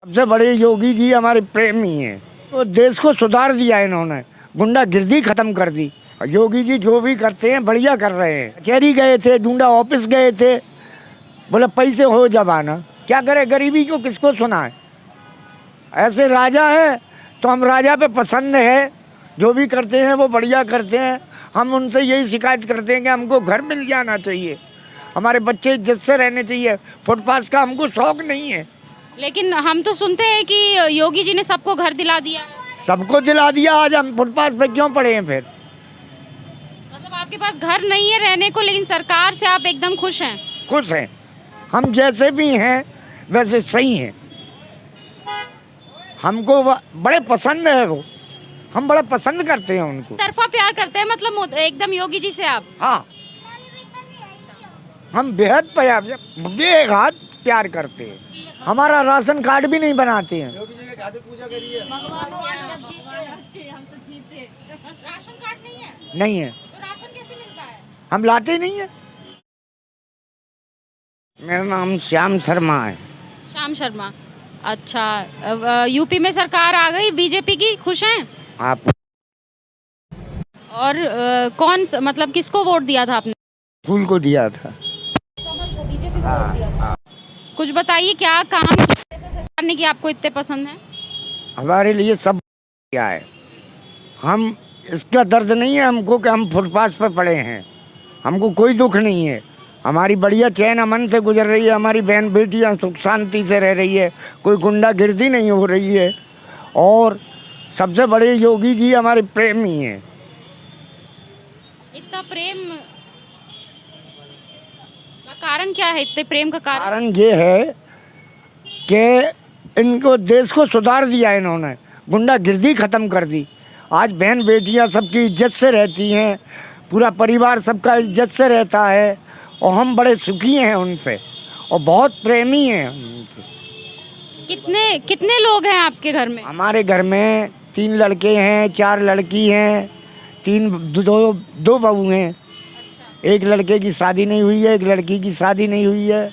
सबसे बड़े योगी जी हमारे प्रेमी हैं। तो देश को सुधार दिया इन्होंने, गुंडागिर्दी खत्म कर दी। योगी जी जो भी करते हैं बढ़िया कर रहे हैं। कचहरी गए थे, डूंडा ऑफिस गए थे, बोले पैसे हो जमाना। क्या करे, गरीबी को किसको सुनाए। ऐसे राजा है तो हम राजा पे पसंद है, जो भी करते हैं वो बढ़िया करते हैं। हम उनसे यही शिकायत करते हैं कि हमको घर मिल जाना चाहिए, हमारे बच्चे इज्जत से रहने चाहिए। फुटपाथ का हमको शौक नहीं है। लेकिन हम तो सुनते हैं कि योगी जी ने सबको घर दिला दिया है। सबको दिला दिया, आज हम फुटपाथ पे क्यों पड़े हैं फिर। मतलब आपके पास घर नहीं है रहने को, लेकिन सरकार से आप एकदम खुश हैं। खुश हैं, हम जैसे भी हैं वैसे सही हैं। हमको बड़े पसंद है वो, हम बड़ा पसंद करते हैं उनको। तरफा प्यार करते हैं मतलब एकदम योगी जी से आप। हाँ, हम बेहद बेहद प्यार करते हैं। हमारा राशन कार्ड भी नहीं बनाते हैं। राशन कार्ड नहीं है? नहीं है। तो राशन कैसे मिलता है? हम लाते नहीं है। मेरा नाम श्याम शर्मा है। श्याम शर्मा, अच्छा। यूपी में सरकार आ गई बीजेपी की, खुश हैं आप? और मतलब किसको वोट दिया था आपने? फूल को दिया था। बीजेपी को वोट दिया था। कुछ बताइए, क्या काम सरकार ने किया आपको इतने पसंद है? हमारे लिए सब क्या है, हम इसका दर्द नहीं है हमको कि हम फुटपाथ पर पड़े हैं। हमको कोई दुख नहीं है। हमारी बढ़िया चैन अमन से गुजर रही है, हमारी बहन बेटियां सुख शांति से रह रही है, कोई गुंडागिर्दी नहीं हो रही है। और सबसे बड़े योगी जी हमारे प्रेमी हैं। इतना प्रेम का कारण क्या है? इतने प्रेम का कारण ये है कि इनको देश को सुधार दिया इन्होंने, गुंडागिर्दी खत्म कर दी। आज बहन बेटियां सबकी इज्जत से रहती हैं, पूरा परिवार सबका इज्जत से रहता है, और हम बड़े सुखी हैं उनसे और बहुत प्रेमी हैं उनके। कितने लोग हैं आपके घर में? हमारे घर में 3 लड़के हैं, 4 लड़की हैं, दो बहू हैं। अच्छा। एक लड़के की शादी नहीं हुई है, एक लड़की की शादी नहीं हुई है,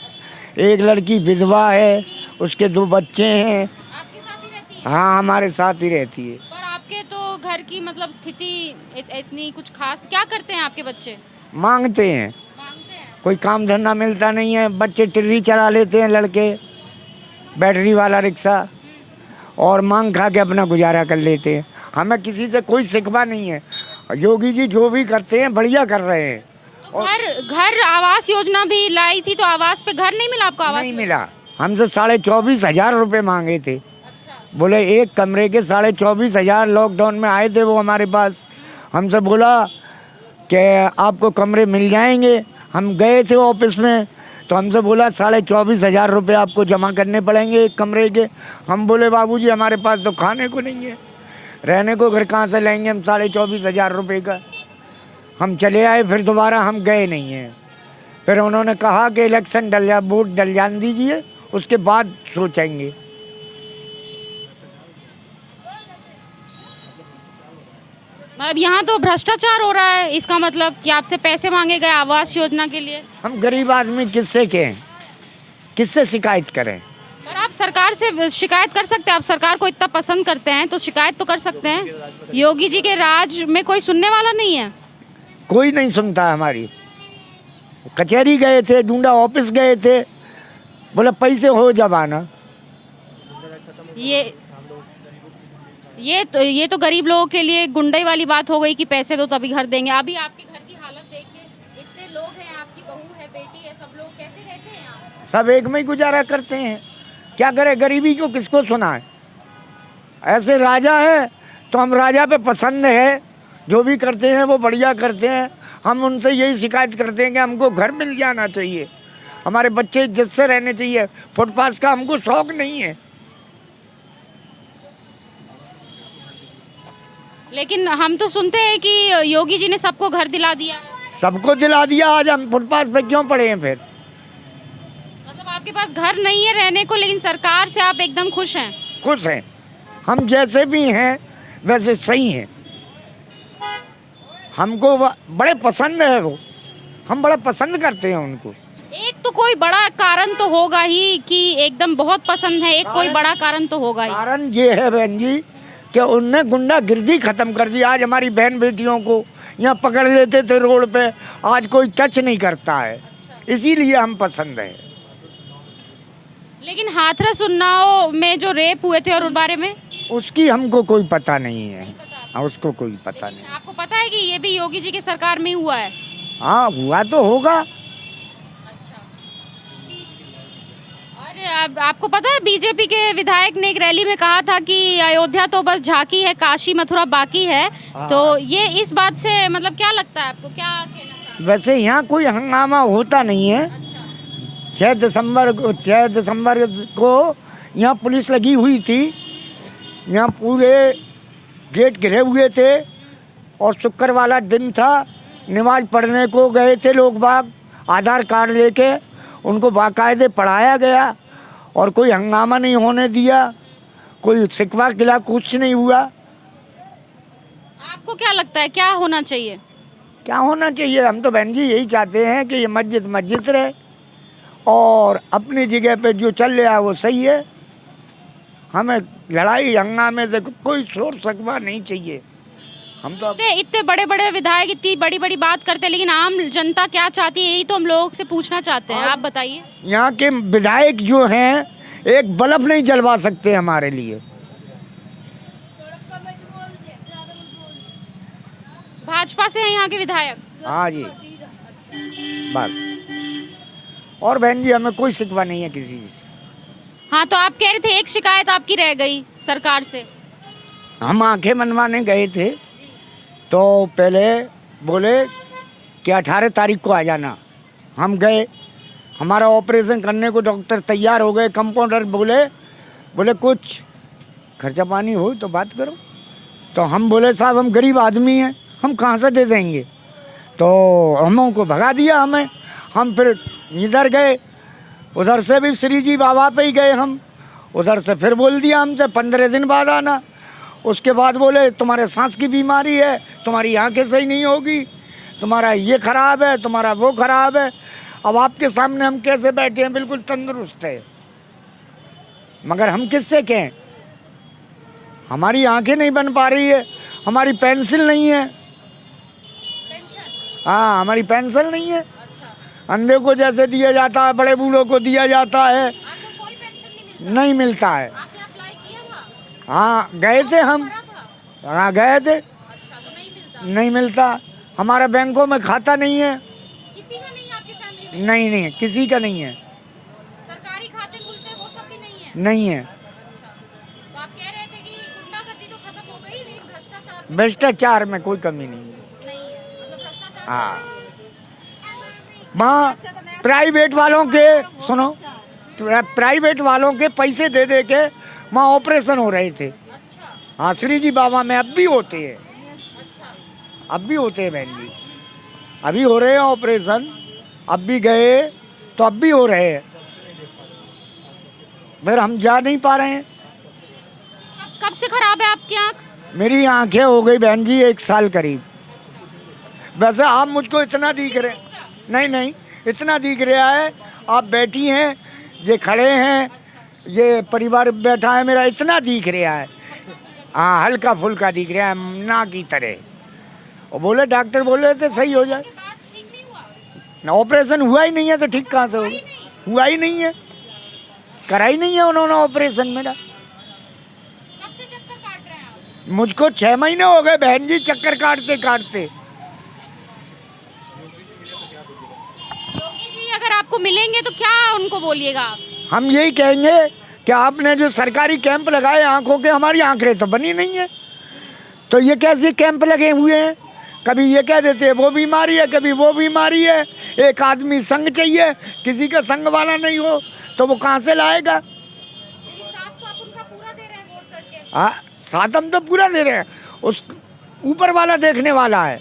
एक लड़की विधवा है, उसके 2 बच्चे हैं। आपके साथ ही रहती है? हाँ, हमारे साथ ही रहती है। पर आपके तो घर की मतलब स्थिति इतनी कुछ खास, क्या करते हैं आपके बच्चे? मांगते हैं, मांगते हैं। कोई काम धंधा मिलता नहीं है। बच्चे टिर्री चला लेते हैं, लड़के बैटरी वाला रिक्शा, और मांग खा के अपना गुजारा कर लेते हैं। हमें किसी से कोई शिकवा नहीं है। योगी जी जो भी करते हैं बढ़िया कर रहे हैं। तो घर आवास योजना भी लाई थी, तो आवास पे घर नहीं मिला आपको? आवास नहीं मिला। हमसे 24,500 रुपये मांगे थे। अच्छा। बोले एक कमरे के 24,500। लॉकडाउन में आए थे वो हमारे पास, हमसे बोला कि आपको कमरे मिल जाएंगे। हम गए थे ऑफिस में, तो हमसे बोला 24,500 रुपये आपको जमा करने पड़ेंगे एक कमरे के। हम बोले बाबूजी हमारे पास तो खाने को नहीं है, रहने को घर कहाँ से लेंगे हम 24,500 रुपये का। हम चले आए, फिर दोबारा हम गए नहीं हैं। फिर उन्होंने कहा कि इलेक्शन वोट डल जान दीजिए, उसके बाद सोचेंगे। मतलब यहाँ तो भ्रष्टाचार हो रहा है, इसका मतलब कि आपसे पैसे मांगे गए आवास योजना के लिए। हम गरीब आदमी किससे कहें, किससे शिकायत करें। पर आप सरकार से शिकायत कर सकते हैं, आप सरकार को इतना पसंद करते हैं तो शिकायत तो कर सकते हैं। योगी जी के राज में कोई सुनने वाला नहीं है? कोई नहीं सुनता हमारी। कचहरी गए थे, डूंडा ऑफिस गए थे, बोले पैसे हो जमाना। ये तो गरीब लोगों के लिए गुंडई वाली बात हो गई कि पैसे दो तभी घर देंगे। अभी आपके घर की हालत देखिए, इतने लोग हैं, आपकी बहू है, बेटी है, सब लोग कैसे रहते हैं यहाँ? सब एक में ही गुजारा करते हैं। क्या करे, गरीबी को किसको सुनाए। ऐसे राजा है तो हम राजा पे पसंद है, जो भी करते हैं वो बढ़िया करते हैं। हम उनसे यही शिकायत करते हैं कि हमको घर मिल जाना चाहिए, हमारे बच्चे इज्जत से रहने चाहिए। फुटपाथ का हमको शौक नहीं है। लेकिन हम तो सुनते हैं कि योगी जी ने सबको घर दिला दिया है। सबको दिला दिया, आज हम फुटपाथ पे क्यों पड़े हैं फिर। मतलब आपके पास घर नहीं है रहने को, लेकिन सरकार से आप एकदम खुश हैं। खुश हैं, हम जैसे भी हैं वैसे सही हैं। हमको बड़े पसंद है वो, हम बड़ा पसंद करते हैं उनको। एक तो कोई बड़ा कारण तो होगा ही कि एकदम बहुत पसंद है, एक कोई बड़ा कारण तो होगा ही। कारण ये है बहन जी कि उनने गुंडागिर्दी खत्म कर दी। आज हमारी बहन बेटियों को यहाँ पकड़ लेते थे रोड पे, आज कोई टच नहीं करता है, इसीलिए हम पसंद है। लेकिन हाथरस उन्नाव में जो रेप हुए थे और उस बारे में उसकी हमको कोई पता नहीं है। हाँ, उसको कोई पता नहीं। आपको पता है कि ये भी योगी जी की सरकार में ही हुआ है? हाँ, हुआ तो होगा। अच्छा। और अब आपको पता है बीजेपी के विधायक ने एक रैली में कहा था कि अयोध्या तो बस झांकी है, काशी मथुरा बाकी है। तो ये इस बात से मतलब क्या लगता है आपको, क्या कहना चाहते हैं? वैसे यहाँ कोई हंगामा होता नहीं है। अच्छा। 6 दिसंबर को यहाँ पुलिस लगी हुई थी, यहाँ पूरे गेट घिरे हुए थे और शुक्र वाला दिन था। नमाज पढ़ने को गए थे लोग बाग, आधार कार्ड लेके उनको बाकायदे पढ़ाया गया और कोई हंगामा नहीं होने दिया, कोई शिकवा गिला कुछ नहीं हुआ। आपको क्या लगता है क्या होना चाहिए? क्या होना चाहिए? हम तो बहन जी यही चाहते हैं कि ये मस्जिद मस्जिद रहे और अपनी जगह पे जो चल रहा है वो सही है। हमें लड़ाई हंगामे से कोई शोर शकवा नहीं चाहिए। हम तो इतने बड़े बड़े विधायक इतनी बड़ी बड़ी बात करते हैं, लेकिन आम जनता क्या चाहती है यही तो हम लोगों से पूछना चाहते हैं। आप बताइए। यहाँ के विधायक जो हैं एक बल्ब नहीं जलवा सकते हमारे लिए। भाजपा से हैं यहाँ के विधायक? हाँ जी, बस। और बहन जी हमें कोई शिकवा नहीं है किसी से। हाँ, तो आप कह रहे थे एक शिकायत आपकी रह गई सरकार से। हम आंखें मनवाने गए थे तो पहले बोले कि 18 तारीख को आ जाना। हम गए, हमारा ऑपरेशन करने को डॉक्टर तैयार हो गए। कंपाउंडर बोले कुछ खर्चा पानी हो तो बात करो। तो हम बोले साहब हम गरीब आदमी हैं, हम कहाँ से दे देंगे। तो हमको भगा दिया हमें। हम फिर इधर गए, उधर से भी श्री जी बाबा पे ही गए हम। उधर से फिर बोल दिया हमसे 15 दिन बाद आना। उसके बाद बोले तुम्हारे सांस की बीमारी है, तुम्हारी आंखें सही नहीं होगी, तुम्हारा ये खराब है, तुम्हारा वो खराब है। अब आपके सामने हम कैसे बैठे हैं, बिल्कुल तंदुरुस्त है, मगर हम किससे कहें? हमारी आंखें नहीं बन पा रही है, हमारी पेंसिल नहीं है। हाँ, हमारी पेंसिल नहीं है। अंधे को जैसे दिया जाता है, बड़े बूढ़ों को दिया जाता है, आपको कोई पेंशन नहीं मिलता है। आपने अप्लाई किया था? हाँ गए थे हम, हाँ गए थे। अच्छा, तो नहीं मिलता। हमारा बैंकों में खाता नहीं है। किसी का नहीं है आपकी फैमिली में? नहीं, किसी का नहीं है। सरकारी खाते खुलते हैं वो सब भी नहीं है? नहीं है। अच्छा, तो आप कह रहे थे कि गुंडागर्दी तो खत्म हो गई, लेकिन भ्रष्टाचार में कोई कमी नहीं है। मतलब भ्रष्टाचार हाँ, वहाँ प्राइवेट वालों के सुनो, प्राइवेट वालों के पैसे दे दे के वहाँ ऑपरेशन हो रहे थे। हाँ, श्री जी बाबा में अब भी होते हैं, अब भी होते हैं बहन जी, अभी हो रहे हैं ऑपरेशन। अब भी गए तो अब भी हो रहे हैं, फिर हम जा नहीं पा रहे हैं। कब से खराब है आपकी आँख? मेरी आंखें हो गई बहन जी 1 साल करीब। वैसे आप मुझको इतना दिख रहे, नहीं इतना दिख रहा है। आप बैठी हैं, ये खड़े हैं, ये परिवार बैठा है मेरा, इतना दिख रहा है। हाँ, हल्का फुल्का दिख रहा है ना की तरह। और बोले डॉक्टर बोल रहे थे सही हो जाए। ऑपरेशन हुआ ही नहीं है तो ठीक कहाँ से होगा? हुआ ही नहीं है, करा ही नहीं है उन्होंने ऑपरेशन मेरा। कब से चक्कर काट रहे हैं आप? मुझको 6 महीने हो गए बहन जी चक्कर काटते काटते। योगी जी अगर आपको मिलेंगे तो क्या उनको बोलिएगा आप? हम यही कहेंगे कि आपने जो सरकारी कैंप लगाए आंखों के, हमारी आंखें तो बनी नहीं है, तो ये कैसे कैंप लगे हुए हैं? कभी ये कह देते हैं वो बीमारी है, कभी वो बीमारी है। एक आदमी संग चाहिए, किसी का संग वाला नहीं हो तो वो कहाँ से लाएगा? साथ तो आप उनका पूरा दे रहे हैं वोट करके। हाँ, साथ हम तो पूरा दे रहे हैं, उस ऊपर वाला देखने वाला है।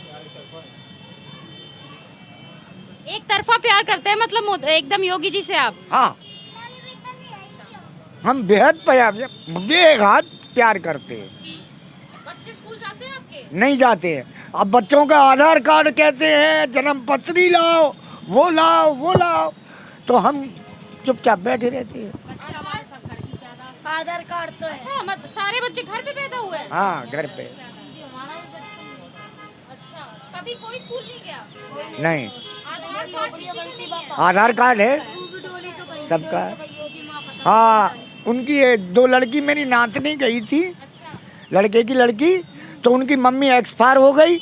एक तरफा प्यार करते हैं मतलब एकदम योगी जी से आप? हाँ, हम बेहद बेहद प्यार करते हैं। बच्चे स्कूल जाते हैं आपके? नहीं जाते हैं। अब बच्चों का आधार कार्ड कहते हैं, जन्म पत्री लाओ, वो लाओ, वो लाओ, तो हम चुपचाप बैठे रहते हैं। आधार कार्ड तो है। अच्छा सारे बच्चे घर पे पैदा हुए हैं? हाँ, घर पे। हमारा भी बचपन में। अच्छा कभी कोई स्कूल नहीं गया? नहीं, आधार कार्ड किसी के नहीं है? आधार कार्ड है डोली तो कहीं सबका। योगी माँ पता हाँ, उनकी ये 2 लड़की मेरी नाचने गई थी, अच्छा लड़के की लड़की, तो उनकी मम्मी एक्सपायर हो गई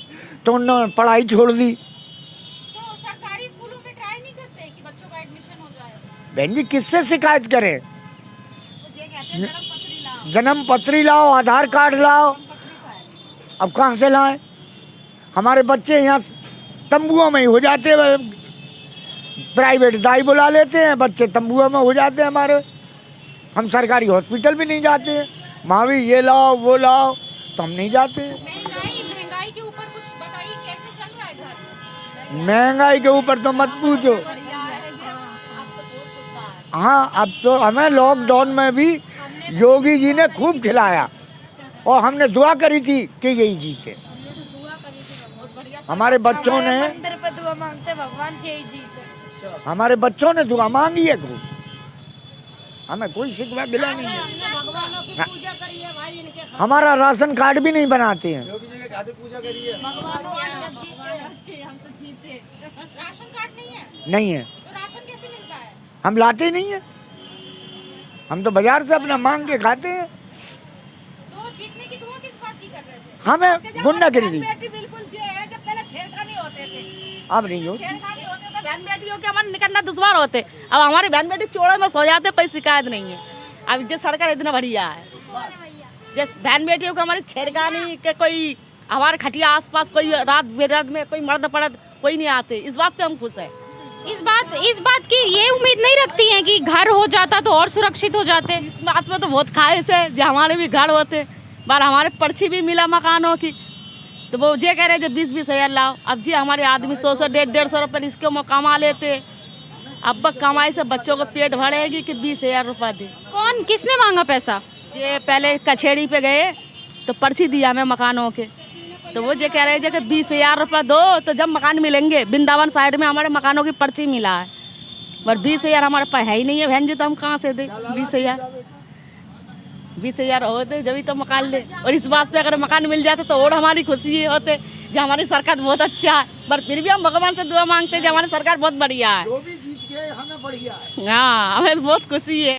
तो उन्होंने पढ़ाई छोड़ दी। तो सरकारी स्कूलों में ट्राई नहीं करते कि बच्चों का एडमिशन हो जाए? बहन जी किससे शिकायत करें? जन्म पत्री लाओ, आधार कार्ड लाओ, अब कहाँ से लाएं? हमारे बच्चे यहाँ तंबुओं में ही हो जाते हैं, प्राइवेट दाई बुला लेते हैं, बच्चे तंबुओं में हो जाते हैं हमारे। हम सरकारी हॉस्पिटल भी नहीं जाते हैं, वहाँ भी ये लाओ वो लाओ, तो हम नहीं जाते हैं। महंगाई के ऊपर कुछ बताइए, कैसे चल रहा है घर? महंगाई के ऊपर तो मत पूछो। हाँ, अब तो हमें लॉकडाउन में भी योगी जी ने खूब खिलाया और हमने दुआ करी थी कि यही जीते। हमारे बच्चों ने मंदिर पे दुआ मांगते भगवान यही जीते। हमारे बच्चों ने दुआ मांगी है खूब, हमें कोई शिकवा गिला नहीं है। हमने भगवानों की पूजा करी है भाई, इनके हमारा राशन कार्ड भी नहीं बनाते हैं। भगवानों जब जीते राशन कार्ड नहीं है नहीं है, तो राशन कैसे मिलता है? हम लाते ही नहीं है, हम तो बाजार से अपना मांग के खाते हैं। तो जीतने की दुआ किस बात की कर रहे थे? हमें गुंडागिरी बिल्कुल ये है, जब पहले छेड़खानी होते थे, अब नहीं होती। छेड़खानी होते थे बहन बेटियों के हमारे निकलना दुश्वार होते। अब हमारी बहन बेटी चोड़े में सो जाते, कोई शिकायत नहीं है। अब ये सरकार इतना बढ़िया है, जिस बहन बेटियों को हमारी छेड़खानी के कोई हमारे खटिया आसपास कोई रात बेरात में कोई मर्द पड़द कोई नहीं आते, इस बात पे हम खुश है। इस बात की ये उम्मीद नहीं रखती हैं कि घर हो जाता तो और सुरक्षित हो जाते? इस बात में तो बहुत ख्वाहिश है जो हमारे भी घर होते, बार हमारे पर्ची भी मिला मकानों की, तो वो ये कह रहे जो 20-20 हज़ार लाओ। अब जी हमारे आदमी 100-100 150-150 रुपये इसके में कमा लेते। अब कमाई से बच्चों को पेट भरेगी कि 20,000 रुपये दे। कौन किसने मांगा पैसा? ये पहले कचेड़ी पे गए तो पर्ची दिया हमें मकानों के, तो वो ये कह रहे हैं कि 20,000 रुपये दो तो जब मकान मिलेंगे। वृंदावन साइड में हमारे मकानों की पर्ची मिला है, पर 20,000 हमारे पास है ही नहीं है बहन जी, तो हम कहाँ से दें 20,000 होते जब तो मकान ले। और इस बात पे अगर मकान मिल जाते तो और हमारी खुशी होते जो हमारी सरकार बहुत अच्छा है, पर फिर भी हम भगवान से दुआ मांगते हैं जो हमारी सरकार बहुत बढ़िया है। जो भी जीत गए हमें बढ़िया है। हाँ, हमें बहुत खुशी है।